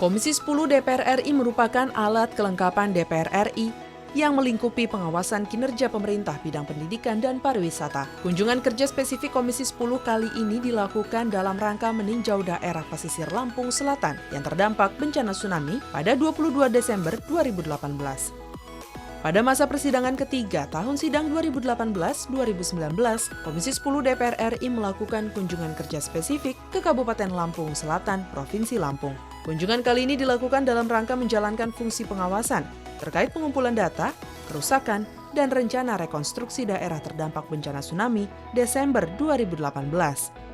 Komisi 10 DPR RI merupakan alat kelengkapan DPR RI yang melingkupi pengawasan kinerja pemerintah bidang pendidikan dan pariwisata. Kunjungan kerja spesifik Komisi 10 kali ini dilakukan dalam rangka meninjau daerah pesisir Lampung Selatan yang terdampak bencana tsunami pada 22 Desember 2018. Pada masa persidangan ketiga tahun sidang 2018-2019, Komisi 10 DPR RI melakukan kunjungan kerja spesifik ke Kabupaten Lampung Selatan, Provinsi Lampung. Kunjungan kali ini dilakukan dalam rangka menjalankan fungsi pengawasan terkait pengumpulan data, kerusakan, dan rencana rekonstruksi daerah terdampak bencana tsunami Desember 2018.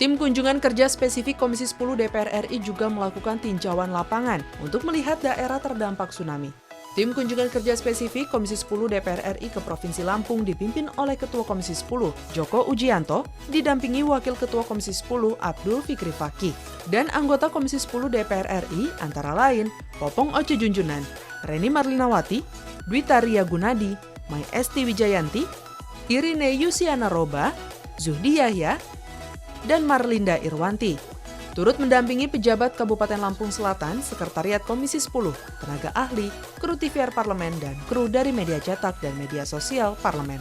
Tim kunjungan kerja spesifik Komisi 10 DPR RI juga melakukan tinjauan lapangan untuk melihat daerah terdampak tsunami. Tim kunjungan kerja spesifik Komisi 10 DPR RI ke Provinsi Lampung dipimpin oleh Ketua Komisi 10, Joko Ujianto, didampingi Wakil Ketua Komisi 10, Abdul Fikri Fakih, dan anggota Komisi 10 DPR RI antara lain Popong Oce Junjunan, Reni Marlinawati, Dwi Taria Gunadi, Mai Esti Wijayanti, Irine Yusiana Roba, Zuhdi Yahya, dan Marlinda Irwanti. Turut mendampingi pejabat Kabupaten Lampung Selatan, Sekretariat Komisi 10, tenaga ahli, kru TVR Parlemen, dan kru dari media cetak dan media sosial Parlemen.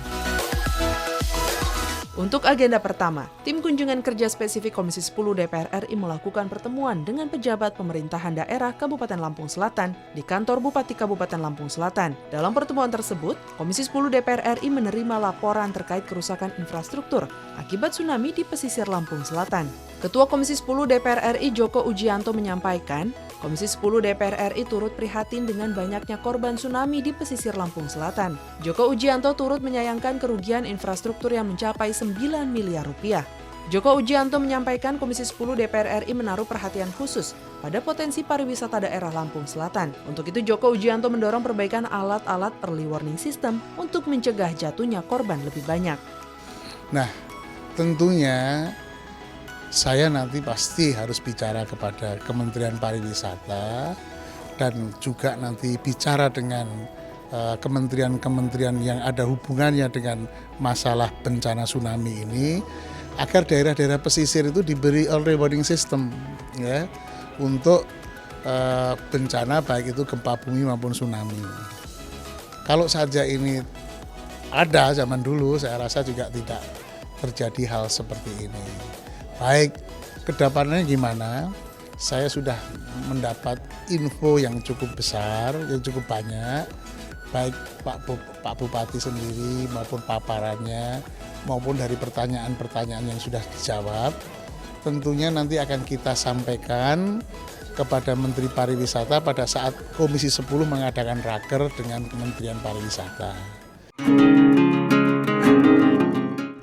Untuk agenda pertama, tim kunjungan kerja spesifik Komisi 10 DPR RI melakukan pertemuan dengan pejabat pemerintahan daerah Kabupaten Lampung Selatan di kantor Bupati Kabupaten Lampung Selatan. Dalam pertemuan tersebut, Komisi 10 DPR RI menerima laporan terkait kerusakan infrastruktur akibat tsunami di pesisir Lampung Selatan. Ketua Komisi 10 DPR RI Joko Ujianto menyampaikan, Komisi 10 DPR RI turut prihatin dengan banyaknya korban tsunami di pesisir Lampung Selatan. Joko Ujianto turut menyayangkan kerugian infrastruktur yang mencapai 9 miliar rupiah. Joko Ujianto menyampaikan Komisi 10 DPR RI menaruh perhatian khusus pada potensi pariwisata daerah Lampung Selatan. Untuk itu Joko Ujianto mendorong perbaikan alat-alat early warning system untuk mencegah jatuhnya korban lebih banyak. Nah, tentunya saya nanti pasti harus bicara kepada Kementerian Pariwisata dan juga nanti bicara dengan kementerian-kementerian yang ada hubungannya dengan masalah bencana tsunami ini agar daerah-daerah pesisir itu diberi early warning system ya untuk bencana baik itu gempa bumi maupun tsunami. Kalau saja ini ada zaman dulu saya rasa juga tidak terjadi hal seperti ini. Baik, kedepannya gimana? Saya sudah mendapat info yang cukup besar, yang cukup banyak, baik Pak Bupati sendiri maupun paparannya, maupun dari pertanyaan-pertanyaan yang sudah dijawab. Tentunya nanti akan kita sampaikan kepada Menteri Pariwisata pada saat Komisi 10 mengadakan raker dengan Kementerian Pariwisata.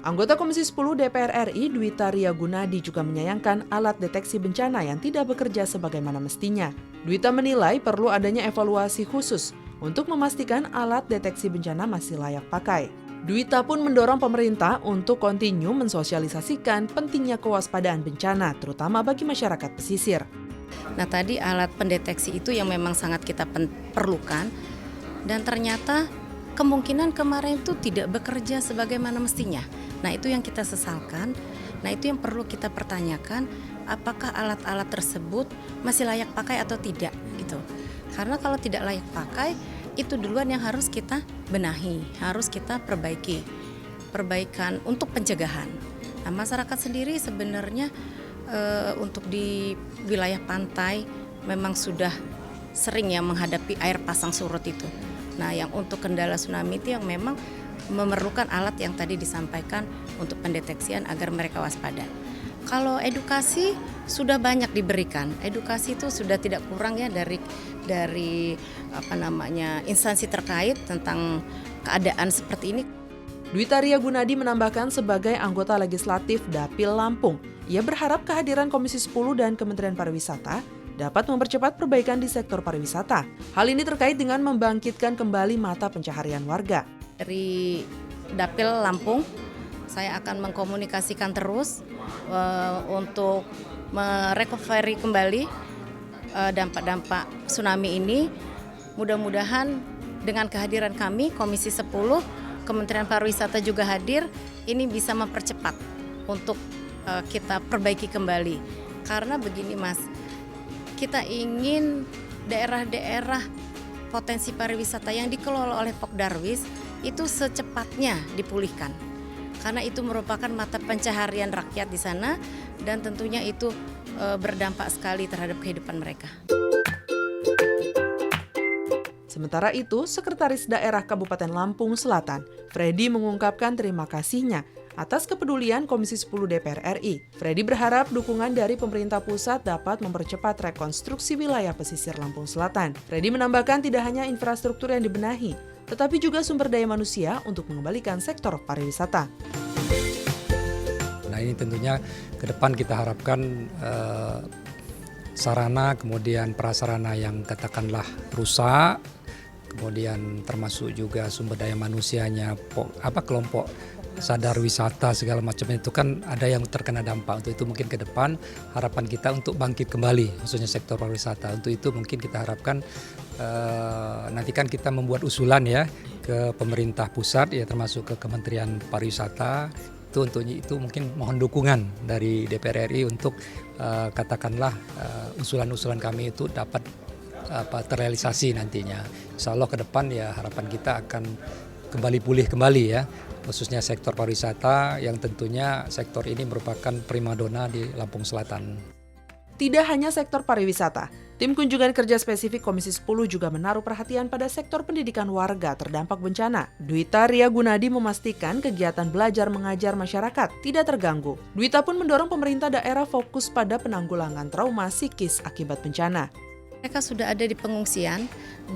Anggota Komisi 10 DPR RI Dwi Taria Gunadi juga menyayangkan alat deteksi bencana yang tidak bekerja sebagaimana mestinya. Dwita menilai perlu adanya evaluasi khusus untuk memastikan alat deteksi bencana masih layak pakai. Dwita pun mendorong pemerintah untuk kontinu mensosialisasikan pentingnya kewaspadaan bencana, terutama bagi masyarakat pesisir. Nah tadi alat pendeteksi itu yang memang sangat kita perlukan dan ternyata kemungkinan kemarin itu tidak bekerja sebagaimana mestinya. Nah itu yang kita sesalkan, nah itu yang perlu kita pertanyakan apakah alat-alat tersebut masih layak pakai atau tidak gitu. Karena kalau tidak layak pakai itu duluan yang harus kita benahi, harus kita perbaiki. Perbaikan untuk pencegahan. Nah masyarakat sendiri sebenarnya untuk di wilayah pantai memang sudah sering ya menghadapi air pasang surut itu. Nah yang untuk kendala tsunami itu yang memang memerlukan alat yang tadi disampaikan untuk pendeteksian agar mereka waspada. Kalau edukasi sudah banyak diberikan, edukasi itu sudah tidak kurang ya dari instansi terkait tentang keadaan seperti ini. Dwi Taria Gunadi menambahkan sebagai anggota legislatif Dapil Lampung, ia berharap kehadiran Komisi 10 dan Kementerian Pariwisata dapat mempercepat perbaikan di sektor pariwisata. Hal ini terkait dengan membangkitkan kembali mata pencaharian warga. Dari Dapil Lampung, saya akan mengkomunikasikan terus untuk merecovery kembali dampak-dampak tsunami ini. Mudah-mudahan dengan kehadiran kami, Komisi 10, Kementerian Pariwisata juga hadir, ini bisa mempercepat untuk kita perbaiki kembali. Karena begini Mas, kita ingin daerah-daerah potensi pariwisata yang dikelola oleh Pokdarwis itu secepatnya dipulihkan. Karena itu merupakan mata pencaharian rakyat di sana dan tentunya itu berdampak sekali terhadap kehidupan mereka. Sementara itu, Sekretaris Daerah Kabupaten Lampung Selatan, Freddy mengungkapkan terima kasihnya atas kepedulian Komisi 10 DPR RI. Freddy berharap dukungan dari pemerintah pusat dapat mempercepat rekonstruksi wilayah pesisir Lampung Selatan. Freddy menambahkan tidak hanya infrastruktur yang dibenahi, tetapi juga sumber daya manusia untuk mengembalikan sektor pariwisata. Nah ini tentunya ke depan kita harapkan sarana kemudian prasarana yang katakanlah rusak, kemudian termasuk juga sumber daya manusianya, kelompok sadar wisata segala macam itu kan ada yang terkena dampak. Untuk itu mungkin ke depan harapan kita untuk bangkit kembali khususnya sektor pariwisata. Untuk itu mungkin kita harapkan nanti kan kita membuat usulan ya ke pemerintah pusat ya termasuk ke Kementerian Pariwisata. Untuk itu mungkin mohon dukungan dari DPR RI untuk katakanlah usulan-usulan kami itu dapat terrealisasi nantinya. Insya Allah ke depan ya harapan kita akan kembali pulih kembali ya, khususnya sektor pariwisata yang tentunya sektor ini merupakan primadona di Lampung Selatan. Tidak hanya sektor pariwisata, tim kunjungan kerja spesifik Komisi 10 juga menaruh perhatian pada sektor pendidikan warga terdampak bencana. Dwita Ria Gunadi memastikan kegiatan belajar mengajar masyarakat tidak terganggu. Dwita pun mendorong pemerintah daerah fokus pada penanggulangan trauma psikis akibat bencana. Mereka sudah ada di pengungsian,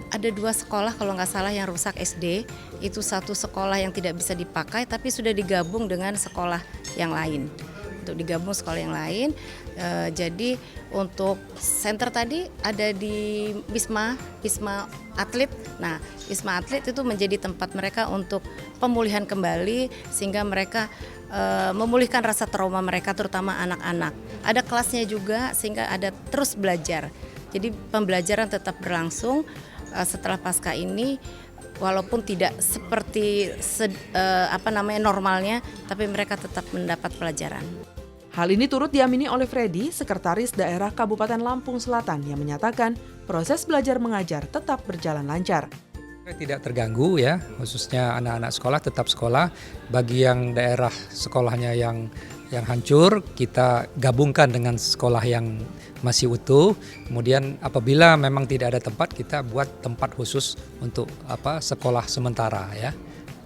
ada 2 sekolah kalau nggak salah yang rusak SD, itu 1 sekolah yang tidak bisa dipakai tapi sudah digabung dengan sekolah yang lain. Untuk digabung sekolah yang lain, jadi untuk center tadi ada di Wisma Atlet. Nah, Wisma Atlet itu menjadi tempat mereka untuk pemulihan kembali sehingga mereka memulihkan rasa trauma mereka terutama anak-anak. Ada kelasnya juga sehingga ada terus belajar. Jadi pembelajaran tetap berlangsung setelah pasca ini walaupun tidak seperti normalnya, tapi mereka tetap mendapat pelajaran. Hal ini turut diamini oleh Freddy, Sekretaris Daerah Kabupaten Lampung Selatan yang menyatakan proses belajar mengajar tetap berjalan lancar. Tidak terganggu ya, khususnya anak-anak sekolah tetap sekolah. Bagi yang daerah sekolahnya yang hancur, kita gabungkan dengan sekolah yang masih utuh. Kemudian apabila memang tidak ada tempat, kita buat tempat khusus untuk sekolah sementara ya.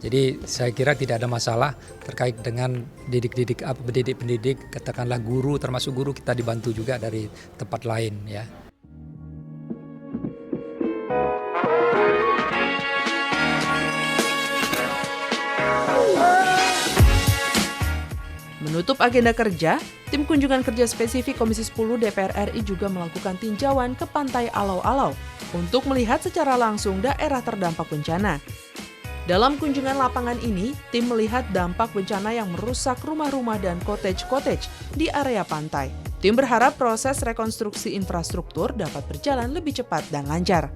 Jadi saya kira tidak ada masalah terkait dengan pendidik, katakanlah guru, termasuk guru kita dibantu juga dari tempat lain ya. Menutup agenda kerja, tim kunjungan kerja spesifik Komisi 10 DPR RI juga melakukan tinjauan ke Pantai Alau-Alau untuk melihat secara langsung daerah terdampak bencana. Dalam kunjungan lapangan ini, tim melihat dampak bencana yang merusak rumah-rumah dan cottage-cottage di area pantai. Tim berharap proses rekonstruksi infrastruktur dapat berjalan lebih cepat dan lancar.